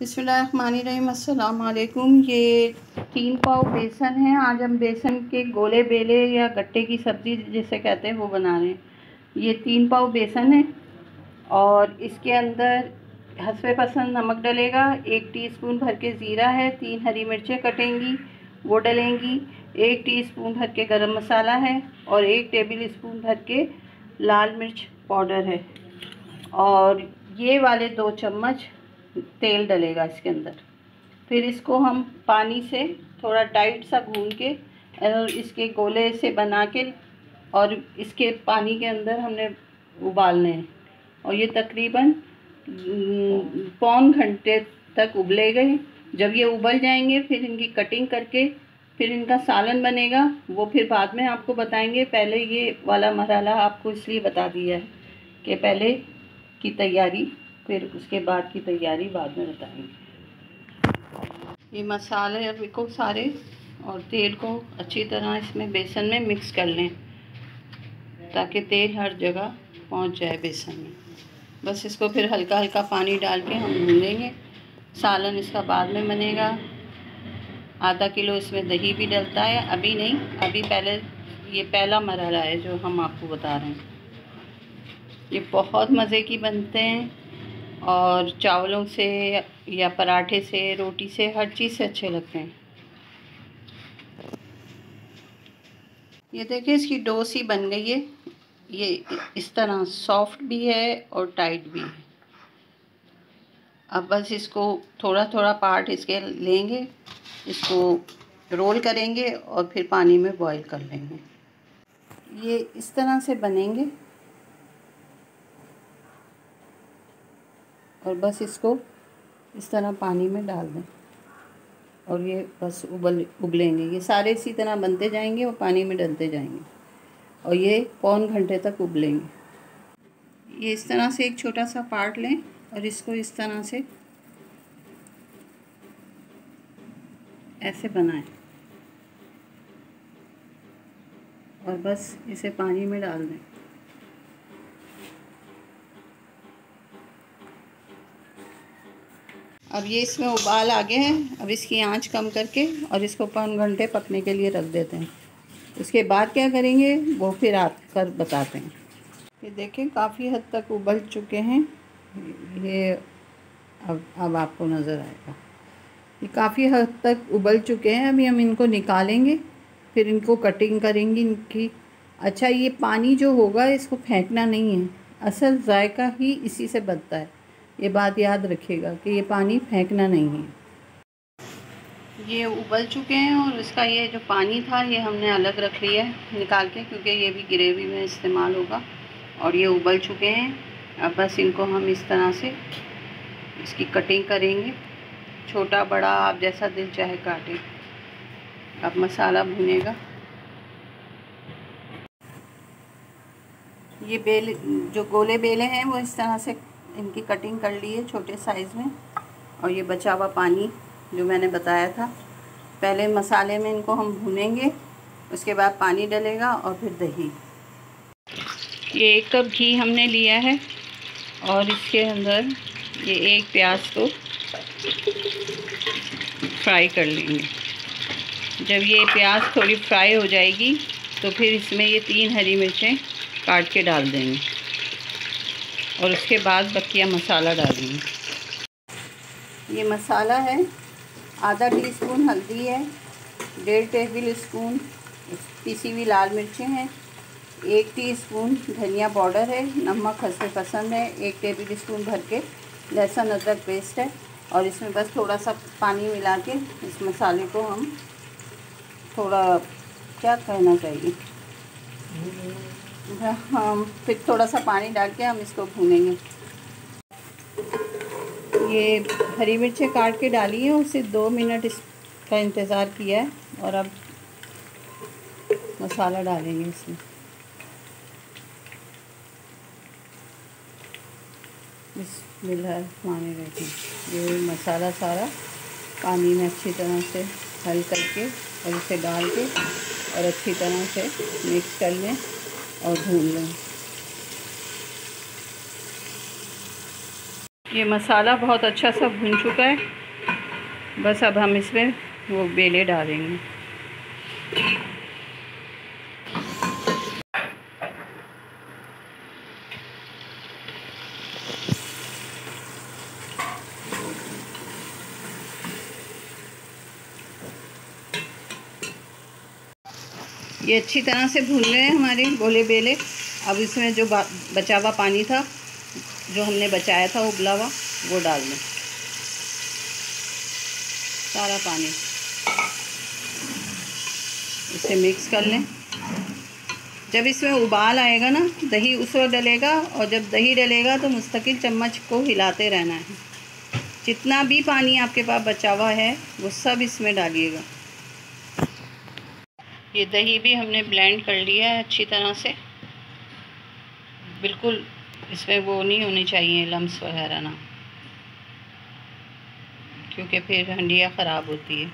बिस्मिल्लाहिर्रहमानिर्रहीम। अस्सलाम वालेकुम। ये 3 पाव बेसन है। आज हम बेसन के गोले बेले या गट्टे की सब्ज़ी जिसे कहते हैं वो बना रहे हैं। ये 3 पाव बेसन है और इसके अंदर हस्बे पसंद नमक डलेगा। 1 टीस्पून भर के ज़ीरा है। 3 हरी मिर्चें कटेंगी वो डलेंगी। 1 टीस्पून भर के गरम मसाला है और 1 टेबल स्पून भर के लाल मिर्च पाउडर है और ये वाले 2 चम्मच तेल डलेगा इसके अंदर। फिर इसको हम पानी से थोड़ा टाइट सा गूंद के और इसके गोले से बना के और इसके पानी के अंदर हमने उबालने हैं और ये तकरीबन पौन घंटे तक उबलेंगे। जब ये उबल जाएंगे फिर इनकी कटिंग करके फिर इनका सालन बनेगा। वो फिर बाद में आपको बताएंगे। पहले ये वाला मरहला आपको इसलिए बता दिया है कि पहले की तैयारी फिर उसके बाद की तैयारी बाद में बताएंगे। ये मसाले को सारे और तेल को अच्छी तरह इसमें बेसन में मिक्स कर लें ताकि तेल हर जगह पहुंच जाए बेसन में। बस इसको फिर हल्का हल्का पानी डाल के हम भूनेंगे। सालन इसका बाद में बनेगा। आधा किलो इसमें दही भी डलता है। अभी नहीं, अभी पहले ये पहला मरहला है जो हम आपको बता रहे हैं। ये बहुत मज़े की बनते हैं और चावलों से या पराठे से, रोटी से, हर चीज़ से अच्छे लगते हैं। ये देखिए इसकी डो सी बन गई है। ये इस तरह सॉफ्ट भी है और टाइट भी है। अब बस इसको थोड़ा थोड़ा पार्ट इसके लेंगे, इसको रोल करेंगे और फिर पानी में बॉईल कर लेंगे। ये इस तरह से बनेंगे और बस इसको इस तरह पानी में डाल दें और ये बस उबलेंगे। ये सारे इसी तरह बनते जाएंगे और पानी में डलते जाएंगे और ये पौन घंटे तक उबलेंगे। ये इस तरह से एक छोटा सा पार्ट लें और इसको इस तरह से ऐसे बनाएं और बस इसे पानी में डाल दें। अब ये इसमें उबाल आ गए हैं। अब इसकी आंच कम करके और इसको 5 घंटे पकने के लिए रख देते हैं। उसके बाद क्या करेंगे वो फिर आकर बताते हैं। ये देखें काफ़ी हद तक उबल चुके हैं। ये अब आपको नज़र आएगा ये काफ़ी हद तक उबल चुके हैं। अभी हम इनको निकालेंगे, फिर इनको कटिंग करेंगे इनकी। अच्छा, ये पानी जो होगा इसको फेंकना नहीं है। असल जायका ही इसी से बनता है। ये बात याद रखिएगा कि ये पानी फेंकना नहीं है। ये उबल चुके हैं और इसका ये जो पानी था ये हमने अलग रख लिया है निकाल के, क्योंकि ये भी ग्रेवी में इस्तेमाल होगा। और ये उबल चुके हैं। अब बस इनको हम इस तरह से इसकी कटिंग करेंगे। छोटा बड़ा आप जैसा दिल चाहे काटें। अब मसाला भुनेगा। ये जो गोले बेले हैं वो इस तरह से इनकी कटिंग कर ली है छोटे साइज़ में। और ये बचा हुआ पानी जो मैंने बताया था, पहले मसाले में इनको हम भूनेंगे, उसके बाद पानी डलेगा और फिर दही। ये 1 कप घी हमने लिया है और इसके अंदर ये 1 प्याज को फ्राई कर लेंगे। जब ये प्याज थोड़ी फ्राई हो जाएगी तो फिर इसमें ये 3 हरी मिर्चें काट के डाल देंगे और उसके बाद बकिया मसाला डालेंगे। ये मसाला है, आधा टीस्पून हल्दी है, 1.5 टेबल स्पून पिसी हुई लाल मिर्चें हैं, 1 टीस्पून धनिया पाउडर है, नमक हस्बे पसंद है, 1 टेबल स्पून भर के लहसुन अदरक पेस्ट है। और इसमें बस थोड़ा सा पानी मिला के इस मसाले को हम थोड़ा, क्या कहना चाहिए, हम फिर थोड़ा सा पानी डाल के हम इसको भूनेंगे। ये हरी मिर्चें काट के डाली हैं, उससे 2 मिनट इसका इंतज़ार किया है और अब मसाला डालेंगे इसमें। बिस्मिल्लाहिर्रहमानिर्रहीम। ये मसाला सारा पानी में अच्छी तरह से हल करके और इसे डाल के और अच्छी तरह से मिक्स कर लें और भून लें। ये मसाला बहुत अच्छा सा भुन चुका है। बस अब हम इसमें वो बेले डालेंगे। ये अच्छी तरह से भून रहे हैं हमारे गोले बेले। अब इसमें जो बचा हुआ पानी था, जो हमने बचाया था उबला हुआ, वो डाल दें, सारा पानी। इसे मिक्स कर लें। जब इसमें उबाल आएगा ना, दही उस वक्त डलेगा, और जब दही डलेगा तो मुस्तकिल चम्मच को हिलाते रहना है। जितना भी पानी आपके पास बचा हुआ है वो सब इसमें डालिएगा। ये दही भी हमने ब्लेंड कर लिया है अच्छी तरह से। बिल्कुल इसमें वो नहीं होनी चाहिए लम्स वगैरह ना, क्योंकि फिर हंडिया ख़राब होती है।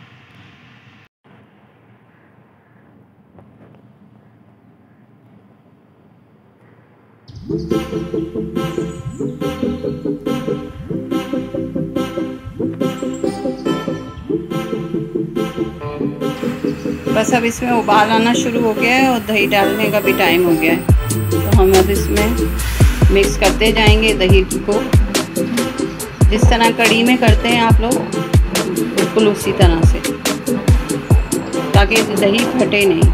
बस अब इसमें उबाल आना शुरू हो गया है और दही डालने का भी टाइम हो गया है। तो हम अब इसमें मिक्स करते जाएंगे दही को, जिस तरह कढ़ी में करते हैं आप लोग, बिल्कुल उसी तरह से, ताकि दही फटे नहीं।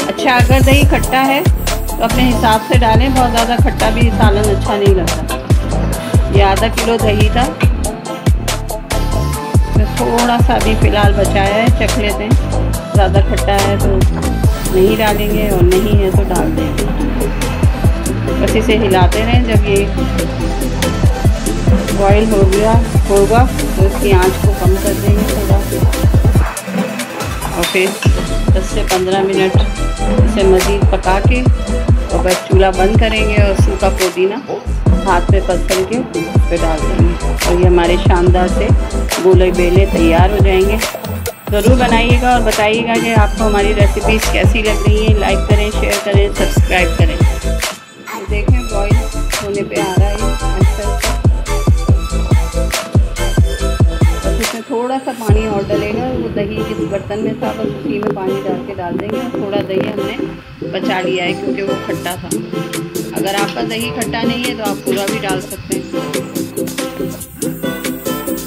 अच्छा, अगर दही खट्टा है तो अपने हिसाब से डालें, बहुत ज़्यादा खट्टा भी सालन अच्छा नहीं लगता। ये आधा किलो दही था, थोड़ा सा भी फ़िलहाल बचाया है, चख लेते हैं। ज़्यादा खट्टा है तो नहीं डालेंगे, और नहीं है तो डाल देंगे। बस इसे हिलाते रहें। जब ये बॉयल होगा तो इसकी आंच को कम कर देंगे थोड़ा, और फिर 10 से 15 मिनट इसे मज़ीद पका के और बस चूल्हा बंद करेंगे, और सूखा पुदीना हाथ में पसर के उस पर डाल देंगे, और ये हमारे शानदार से गोले बेले तैयार हो जाएंगे। ज़रूर बनाइएगा और बताइएगा कि आपको हमारी रेसिपीज़ कैसी लग रही हैं। लाइक करें, शेयर करें, सब्सक्राइब करें। तो देखें बॉईल होने पे आ रहा है अच्छा। बस इसमें थोड़ा सा पानी और डलेगा। वो दही जिस बर्तन में था बस उसी में पानी डाल देंगे। और थोड़ा दही हमने बचा लिया है क्योंकि वो खट्टा था। अगर आपका दही खट्टा नहीं है तो आप पूरा भी डाल सकते हैं।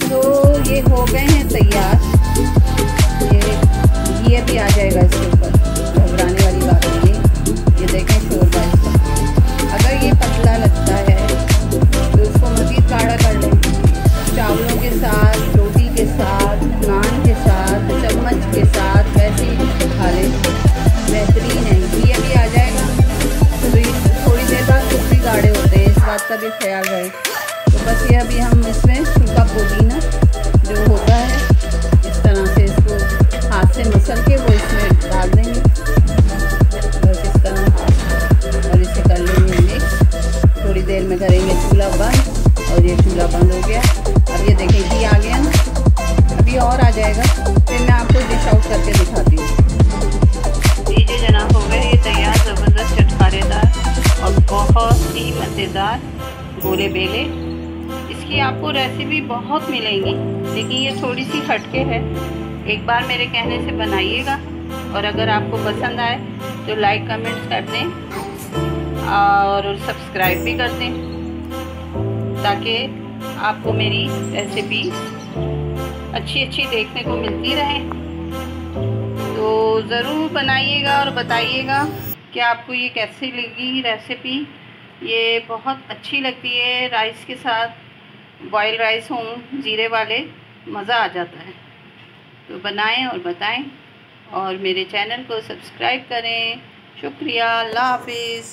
तो ये हो गए हैं तैयार। ये भी आ जाएगा इसके ऊपर, घबराने वाली बात नहीं है। ये देखें शोरबा इसका। अगर ये पतला लगता है तो उसको मज़ीद गाढ़ा कर लें, चावलों के साथ, रोटी के साथ, नान के साथ, चम्मच के साथ, वैसे ही खा लें, बेहतरीन है। ये भी आ जाएगा। तो थोड़ी देर बाद कुछ भी गाढ़े होते हैं, इस बात का भी ख्याल रहे। तो बस ये अभी हम इसमें सूखा पुदीना जो होता है, इस तरह से इसको हाथ से मसल के वो इसमें डाल देंगे, बस इस तरह, और इसे कर लेंगे मिक्स। थोड़ी देर में करेंगे चूल्हा बंद, और ये चूल्हा बंद हो गया। अब ये देखें घी आ गया ना, अभी और आ जाएगा, फिर मैं आपको डिश आउट करके दिखाती हूँ। लीजिए जनाब, हो गए ये तैयार ज़बरदस्त चटखारेदार और बहुत ही मज़ेदार गोले बेले। इसकी आपको रेसिपी बहुत मिलेंगी, लेकिन ये थोड़ी सी हटके है। एक बार मेरे कहने से बनाइएगा, और अगर आपको पसंद आए तो लाइक कमेंट्स कर दें और सब्सक्राइब भी कर दें, ताकि आपको मेरी रेसिपी अच्छी देखने को मिलती रहे। तो ज़रूर बनाइएगा और बताइएगा कि आपको ये कैसी लगी रेसिपी। ये बहुत अच्छी लगती है राइस के साथ, बॉयल राइस हों ज़ीरे वाले, मज़ा आ जाता है। तो बनाएं और बताएं, और मेरे चैनल को सब्सक्राइब करें। शुक्रिया, अल्लाह हाफिज़।